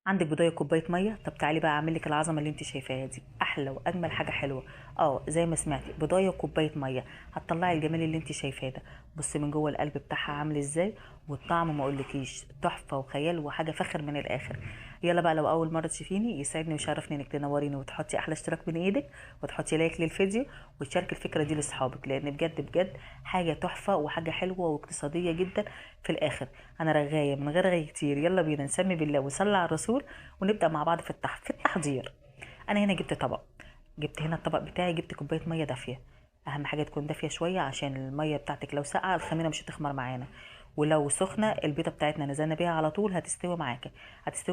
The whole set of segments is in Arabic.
عندك بضايه كوبايه ميه. طب تعالي بقى اعمل لك العظمه اللي انت شايفاها دي، احلى واجمل حاجه حلوه. زي ما سمعتي، بضايه كوبايه ميه هتطلعي الجمال اللي انت شايفاه ده. بصي من جوه القلب بتاعها عامل ازاي، والطعم ما اقولكيش تحفه وخيال وحاجه فخر من الاخر. يلا بقى، لو اول مره تشوفيني يسعدني ويشرفني انك تنوريني وتحطي احلى اشتراك من ايدك، وتحطي لايك للفيديو، وتشاركي الفكره دي لاصحابك، لان بجد بجد حاجه تحفه وحاجه حلوه واقتصاديه جدا في الاخر. انا رغايه من غير رغي كتير، يلا بينا نسمي بالله ونصلي على الرسول ونبدا مع بعض في التحضير. انا هنا جبت طبق، جبت هنا الطبق بتاعي، جبت كوبايه ميه دافيه. اهم حاجه تكون دافيه شويه، عشان الميه بتاعتك لو ساقعه الخميره مش هتخمر معانا، ولو سخنه البيضه بتاعتنا نزلنا بيها على طول هتستوي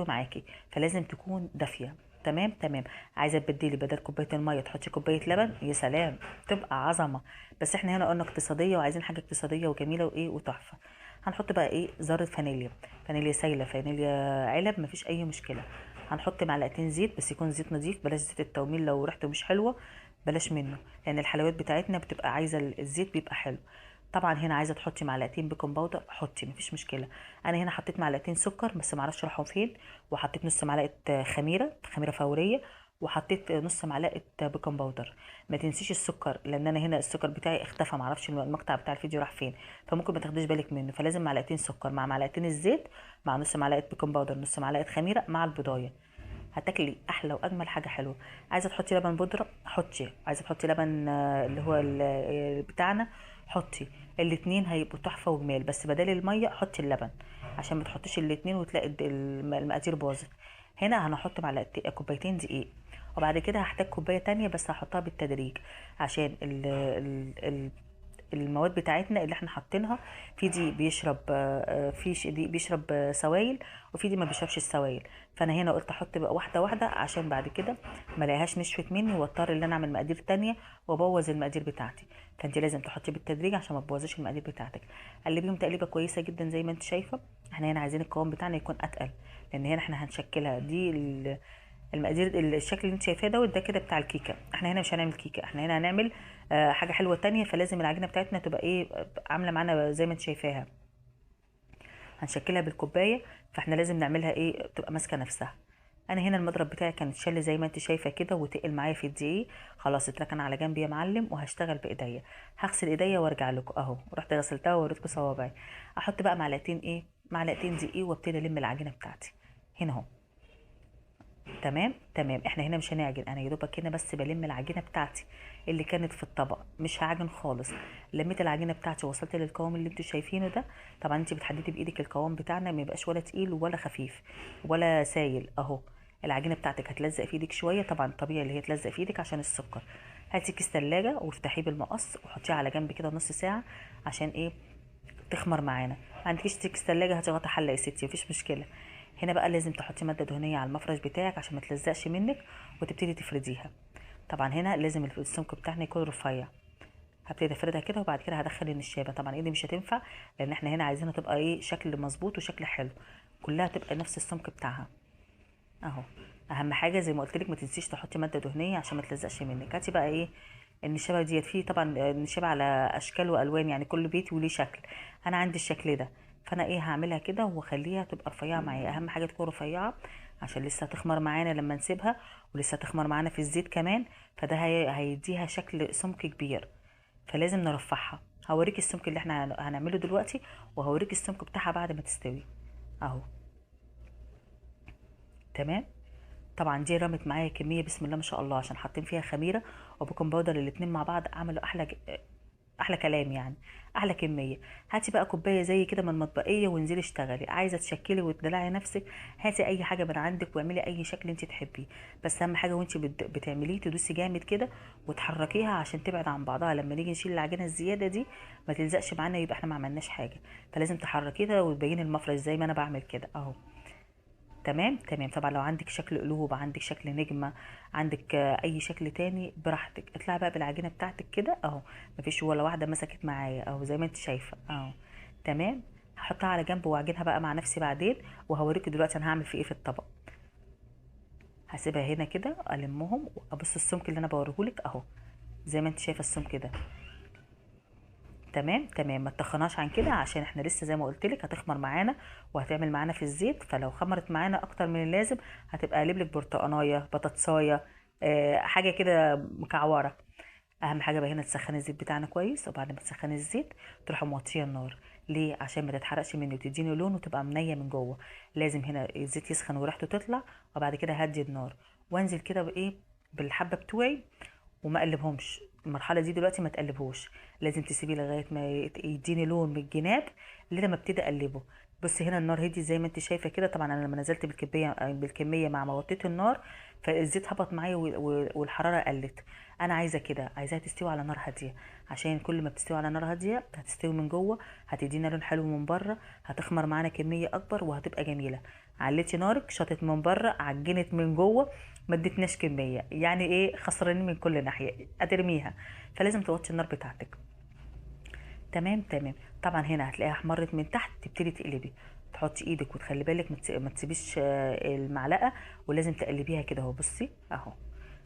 معاكي. فلازم تكون دافيه. تمام تمام. عايزه تبدلي بدل كوبايه الميه تحطي كوبايه لبن، يا سلام، تبقى عظمه. بس احنا هنا قلنا اقتصاديه وعايزين حاجه اقتصاديه وجميله وايه وتحفه. هنحط بقى ايه، ذره فانيليا، فانيليا سايله، فانيليا علب، مفيش اي مشكله. هنحط معلقتين زيت، بس يكون زيت نظيف، بلاش زيت التوميل لو ريحته مش حلوه، بلاش منه، لان الحلويات بتاعتنا بتبقى عايزه الزيت بيبقى حلو. طبعا هنا عايزه تحطي معلقتين بيكنج باودر، حطي مفيش مشكله. انا هنا حطيت معلقتين سكر بس معرفش راحوا فين، وحطيت نص معلقه خميره فوريه، وحطيت نص معلقه بيكنج باودر. ما تنسيش السكر، لان انا هنا السكر بتاعي اختفى، معرفش المقطع بتاع الفيديو راح فين، فممكن ما تاخديش بالك منه. فلازم معلقتين سكر مع معلقتين الزيت، مع نص معلقه بيكنج باودر، نص معلقه خميره مع البضايه، هتاكلي احلى واجمل حاجه حلوه. عايزه تحطي لبن بودره حطي، عايزه تحطي لبن اللي هو بتاعنا حطي. الاتنين هيبقوا تحفه وجمال، بس بدل الميه حطي اللبن، عشان ما تحطيش الاتنين وتلاقي المقادير باظت. هنا هنحط معلقتين كوبايتين دقيق، وبعد كده هحتاج كوبايه تانية بس هحطها بالتدريج، عشان المواد بتاعتنا اللي احنا حاطينها، في دي بيشرب دي بيشرب سوائل، وفي دي ما بيشربش السوائل. فانا هنا قلت احط بقى واحده واحده، عشان بعد كده ما الاقيهاش نشفت مني واضطر ان انا اعمل مقادير تانية وابوظ المقادير بتاعتي. فانت لازم تحطي بالتدريج عشان ما تبوظيش المقادير بتاعتك. قلبيهم تقليبه كويسه جدا زي ما انت شايفه. احنا هنا عايزين القوام بتاعنا يكون اتقل، لان هنا احنا هنشكلها دي المقادير، الشكل اللي انت شايفاه ده كده بتاع الكيكه. احنا هنا مش هنعمل كيكه، احنا هنا هنعمل حاجه حلوه تانية. فلازم العجينه بتاعتنا تبقى ايه، عامله معانا زي ما انت شايفاها، هنشكلها بالكوبايه. فاحنا لازم نعملها ايه، تبقى ماسكه نفسها. انا هنا المضرب بتاعي كان اتشل زي ما انت شايفه كده وتقل معايا في الدقيق، خلاص اتركن على جنب يا معلم، وهشتغل بايديا. هغسل ايديا وارجع لكم اهو، رحت غسلتها ووريتكم صوابعي. احط بقى معلقتين دقيق وابتدي الم العجينه بتاعتي هنا اهو. تمام تمام. احنا هنا مش هنعجن، انا يا دوبك هنا بس بلم العجينه بتاعتي اللي كانت في الطبق، مش هعجن خالص. لميت العجينه بتاعتي ووصلت للقوام اللي انتوا شايفينه ده. طبعا انت بتحددي بايدك القوام بتاعنا، ما يبقاش ولا تقيل ولا خفيف ولا سايل اهو. العجينه بتاعتك هتلزق في ايدك شويه، طبعا طبيعي اللي هي تلزق في ايدك عشان السكر. هاتي كيس تلاجة وافتحيه بالمقص وحطيه على جنب كده نص ساعه، عشان ايه، تخمر معانا. ما عندكيش تكس تلاجة، هاتي غطا حله يا ستي، مفيش مشكله. هنا بقى لازم تحطي ماده دهنيه على المفرش بتاعك عشان ما تلزقش منك، وتبتدي تفرديها. طبعا هنا لازم السمك بتاعنا يكون رفيع. هبتدي افردها كده، وبعد كده هدخل النشابه. طبعا ايدي مش هتنفع، لان احنا هنا عايزينها تبقى ايه، شكل مظبوط وشكل حلو، كلها تبقى نفس السمك بتاعها اهو. اهم حاجه زي ما قلت لك، ما تنسيش تحطي ماده دهنيه عشان ما تلزقش منك. هاتي بقى ايه، النشابه ديت، فيه طبعا النشابه على اشكال والوان، يعني كل بيت وليه شكل. انا عندي الشكل ده، فانا ايه هعملها كده واخليها تبقى رفيعه معايا. اهم حاجه تكون رفيعه، عشان لسه هتخمر معانا لما نسيبها، ولسه هتخمر معانا في الزيت كمان، فده هيديها شكل سمك كبير. فلازم نرفعها. هوريك السمك اللي احنا هنعمله دلوقتي، وهوريك السمك بتاعها بعد ما تستوي اهو. تمام. طبعا دي رمت معايا كميه بسم الله ما شاء الله، عشان حاطين فيها خميره وبيكنج باودر، الاتنين مع بعض عملوا احلى كلام يعني، احلى كميه. هاتي بقى كوبايه زي كده من المطبقيه وانزلي اشتغلي. عايزه تشكلي وتدلعي نفسك، هاتي اي حاجه من عندك واعملي اي شكل انت تحبيه. بس اهم حاجه وانت بتعمليه تدوسي جامد كده وتحركيها عشان تبعد عن بعضها، لما نيجي نشيل العجينه الزياده دي ما تلزقش معانا، يبقى احنا ما عملناش حاجه. فلازم تحركيها وتبيني المفرش زي ما انا بعمل كده اهو. تمام تمام. طبعا لو عندك شكل قلوب، عندك شكل نجمة، عندك اي شكل تاني براحتك. اطلعي بقى بالعجينة بتاعتك كده اهو، مفيش ولا واحدة مسكت معايا اهو، زي ما انت شايفة اهو. تمام. هحطها على جنب واعجنها بقى مع نفسي بعدين، وهوريكي دلوقتي انا هعمل في ايه في الطبق. هسيبها هنا كده المهم، وابص السمك اللي انا بوريهولك اهو، زي ما انت شايفة السمك ده. تمام تمام، ما تخناش عن كده عشان احنا لسه زي ما قلت لك هتخمر معانا وهتعمل معانا في الزيت، فلو خمرت معانا اكتر من اللازم هتبقى قالب لك برتقانايه بطاطسايه، حاجه كده مكعوره. اهم حاجه بقى هنا تسخني الزيت بتاعنا كويس، وبعد ما تسخني الزيت تروحي موطيه النار. ليه؟ عشان ما تتحرقش مني وتديني لون وتبقى منيه من جوه. لازم هنا الزيت يسخن وريحته تطلع، وبعد كده هدي النار وانزل كده بايه، بالحبه بتوعي، وما اقلبهمش. المرحله دي دلوقتي ما تقلبهوش، لازم تسيبيه لغايه ما يديني لون من الجناب اللي انا ما ابتدي اقلبه. بص هنا النار هدي زي ما انت شايفه كده. طبعا انا لما نزلت بالكميه مع ما وطيت النار فالزيت هبط معايا والحراره قلت. انا عايزه كده، عايزاها تستوي على نار هاديه، عشان كل ما بتستوي على نار هاديه هتستوي من جوه، هتدينا لون حلو من بره، هتخمر معانا كميه اكبر وهتبقى جميله. عليتي نارك، شطت من بره، عجنت من جوه، ما ادتناش كميه، يعني ايه، خسرانين من كل ناحيه، هترميها. فلازم توطي النار بتاعتك. تمام تمام. طبعا هنا هتلاقيها احمرت من تحت، تبتدي تقلبي، تحطي ايدك وتخلي بالك ما تسيبيش المعلقه، ولازم تقلبيها كده اهو. بصي اهو،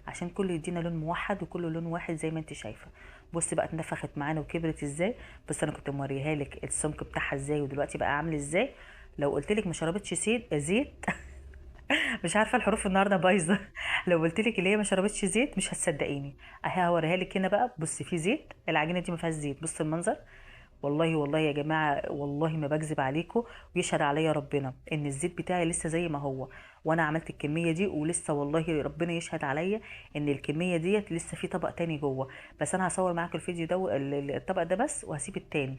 عشان كله يدينا لون موحد وكله لون واحد زي ما انت شايفه. بصي بقى اتنفخت معانا وكبرت ازاي. بس انا كنت موريها لك السمك بتاعها ازاي ودلوقتي بقى عامل ازاي. لو قلت لك ما شربتش زيت مش عارفه الحروف النهارده بايظه. لو قلت لك اللي هي ما شربتش زيت مش هتصدقيني. اهي هوريها لك هنا بقى. بصي في زيت، العجينه دي ما فيهاش زيت، بص المنظر. والله والله يا جماعه، والله ما بكذب عليكم، ويشهد عليا ربنا ان الزيت بتاعي لسه زي ما هو، وانا عملت الكميه دي ولسه، والله ربنا يشهد عليا ان الكميه ديت لسه في طبق تاني جوه. بس انا هصور معاكم الفيديو ده الطبق ده بس، وهسيب التاني.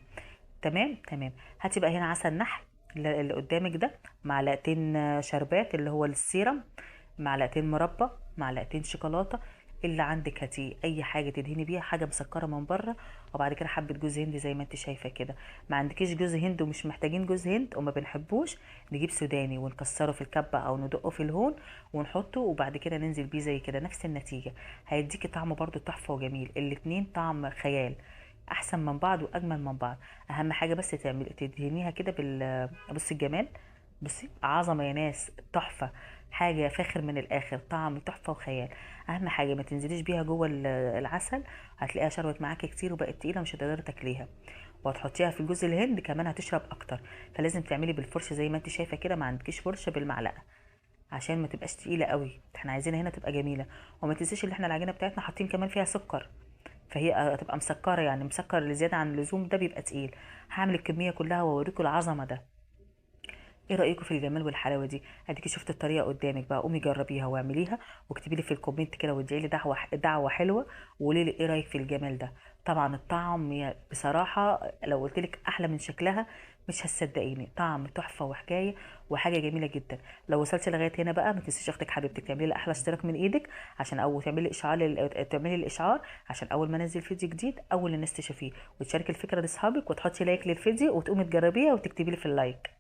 تمام تمام. هاتي بقى هنا عسل نحل اللي قدامك ده، معلقتين شربات اللي هو السيرم، معلقتين مربى، معلقتين شوكولاته، اللي عندك هاتيه، اي حاجه تدهني بيها، حاجه مسكره من بره. وبعد كده حبه جوز هند زي ما انت شايفه كده. ما عندكيش جوز هند ومش محتاجين جوز هند وما بنحبوش، نجيب سوداني ونكسره في الكبه او ندقه في الهون ونحطه، وبعد كده ننزل بيه زي كده، نفس النتيجه. هيديكي طعم برضو تحفه وجميل، الاتنين طعم خيال، احسن من بعض واجمل من بعض. اهم حاجه بس تدهنيها كده بصي الجمال، بصي عظمه يا ناس، تحفه، حاجه فاخر من الاخر، طعم تحفه وخيال. اهم حاجه ما تنزليش بيها جوه العسل، هتلاقيها شربت معاكي كتير وبقت تقيله مش هتقدري تاكليها. وهتحطيها في جوز الهند كمان هتشرب اكتر. فلازم تعملي بالفرشه زي ما انت شايفه كده، ما عندكيش فرشه، بالمعلقه، عشان ما تبقاش تقيله قوي، احنا عايزينها هنا تبقى جميله. وما تنسيش ان احنا العجينه بتاعتنا حاطين كمان فيها سكر، فهي هتبقى مسكره، يعني مسكر لزياده عن اللزوم ده بيبقى تقيل. هعمل الكميه كلها واوريكم العظمه ده. ايه رايكم في الجمال والحلاوه دي؟ اديكي شفت الطريقه قدامك بقى، قومي جربيها واعمليها، واكتبي لي في الكومنت كده وادعي لي دعوه حلوه، وقولي لي ايه رايك في الجمال ده. طبعا الطعم بصراحه لو قلت لك احلى من شكلها مش هتصدقيني، طعم تحفه وحكايه وحاجه جميله جدا. لو وصلتي لغايه هنا بقى ما تنسيش اختك حبيبتك تعملي لي احلى اشتراك من ايدك، عشان او تعملي الاشعار عشان اول ما انزل فيديو جديد اول الناس تشوفيه، وتشاركي الفكره لاصحابك، وتحطي لايك للفيديو، وتقومي تجربيها وتكتبي لي في اللايك.